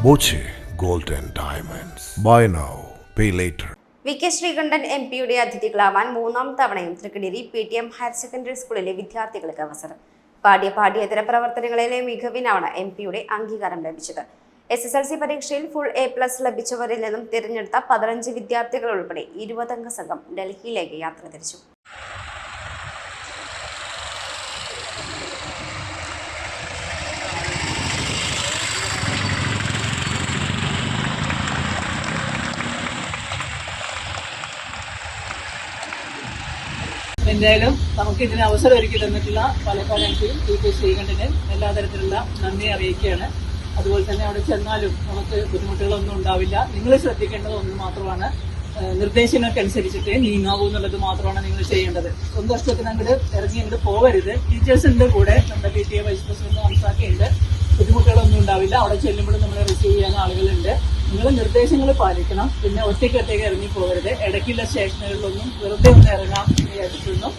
Boche gold and diamonds. Buy now pay later. V K. Sreekandan എം.പിയുടെ അതിഥികളാവാൻ 3ാം തവണയും തൃക്കടിരി PTM ഹയർ സെക്കൻഡറി സ്കൂളിലെ വിദ്യാർത്ഥികൾക്ക് അവസരം. പാഠ്യേതര പ്രവർത്തനങ്ങളിലെ മികവിനാണ് എം.പിയുടെ അംഗീകാരം ലഭിച്ചത്. SSLC പരീക്ഷയിൽ ഫുൾ A+ ലഭിച്ചവരിൽ നിന്നും തിരഞ്ഞെടുത്ത 15 വിദ്യാർത്ഥികൾ ഉൾപ്പെടെ 20 അംഗ സംഘം ഡൽഹിയിലേക്ക് യാത്ര തിരിച്ചു. എന്തായാലും നമുക്ക് ഇതിന് അവസരം ഒരുക്കി തന്നിട്ടുള്ള പാലക്കാട് MP വി.കെ. ശ്രീകണ്ഠന് എല്ലാ തരത്തിലുള്ള നന്ദി അറിയിക്കുകയാണ്. അതുപോലെ തന്നെ അവിടെ ചെന്നാലും നമുക്ക് ബുദ്ധിമുട്ടുകളൊന്നും ഉണ്ടാവില്ല. നിങ്ങൾ ശ്രദ്ധിക്കേണ്ടത് ഒന്ന് മാത്രമാണ്, നിർദ്ദേശങ്ങൾക്കനുസരിച്ചിട്ട് നീങ്ങാവൂ എന്നുള്ളത് മാത്രമാണ് നിങ്ങൾ ചെയ്യേണ്ടത്. സ്വന്തം ഇഷ്ടത്തിന് അങ്ങോട്ട് ഇറങ്ങി അങ്ങോട്ട് പോവരുത്. ടീച്ചേഴ്സ് ഉണ്ട് കൂടെ, നമ്മുടെ PTA വൈസ് പ്രസിഡന്റ് ഹംസാക്കുണ്ട്. ബുദ്ധിമുട്ടുകളൊന്നും ഉണ്ടാവില്ല. അവിടെ ചെല്ലുമ്പോഴും നമ്മളെ റിസീവ് ചെയ്യാൻ ആളുകളുണ്ട്. നിങ്ങൾ നിർദ്ദേശങ്ങൾ പാലിക്കണം. പിന്നെ ഒറ്റയ്ക്ക് ഇറങ്ങി പോകരുത്. ഇടയ്ക്കുള്ള സ്റ്റേഷനുകളിലൊന്നും വെറുതെ ഒന്ന് ഇറങ്ങാം എന്ന് വിചാരിച്ചിരുന്നു.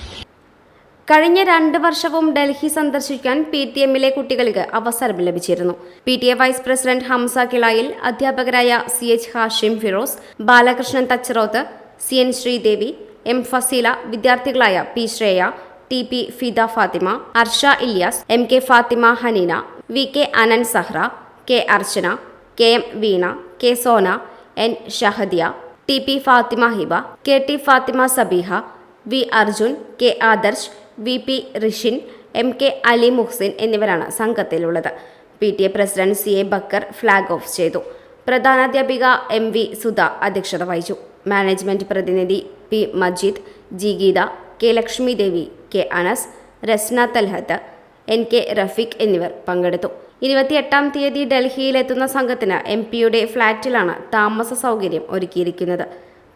കഴിഞ്ഞ 2 വർഷവും ഡൽഹി സന്ദർശിക്കാൻ PTMലെ കുട്ടികൾക്ക് അവസരം ലഭിച്ചിരുന്നു. PTA vice president Hamza Kilayil, അധ്യാപകരായ CH Hashim Firoz, Balakrishnan Thacharoth, CN Sreedevi, M Faseela, വിദ്യാർത്ഥികളായ P Shreya, TP Fida Fathima, Arsha Ilyas, MK Fathima Haneena, VK Anan Sahra, K Archana, KM Veena, K Sona, N Shahadiya, TP Fathima Hiba, KT Fathima Sabeeha, V Arjun, K Adarsh, VP Rishin, MK Ali Muhsin എന്നിവരാണ് സംഘത്തിലുള്ളത്. PTA president CA Bakkar flag off ചെയ്തു. പ്രധാനാധ്യാപിക MV സുധ അധ്യക്ഷത വഹിച്ചു. മാനേജ്മെന്റ് പ്രതിനിധി P Majeed, G Geetha, K Lakshmi ദേവി, K അനസ്, രസ്ന തൽഹത്ത്, NK റഫീഖ് എന്നിവർ പങ്കെടുത്തു. 28-ാം തീയതി ഡൽഹിയിലെത്തുന്ന സംഘത്തിന് MP-യുടെ ഫ്ളാറ്റിലാണ് താമസ സൗകര്യം ഒരുക്കിയിരിക്കുന്നത്.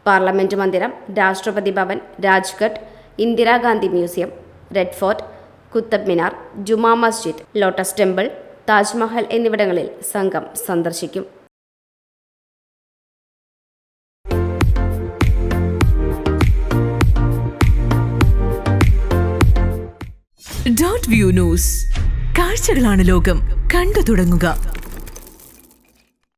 പാർലമെന്റ് മന്ദിരം, Rashtrapati Bhavan, Rajghat, Indira Gandhi museum, red fort, Qutub Minar, Jama Masjid, lotus temple, Taj Mahal എന്നിവിടങ്ങളിൽ സംഘം സന്ദർശിക്കും. .view ന്യൂസ്, കാഴ്ചകളാണ് ലോകം, കണ്ടു തുടങ്ങുക.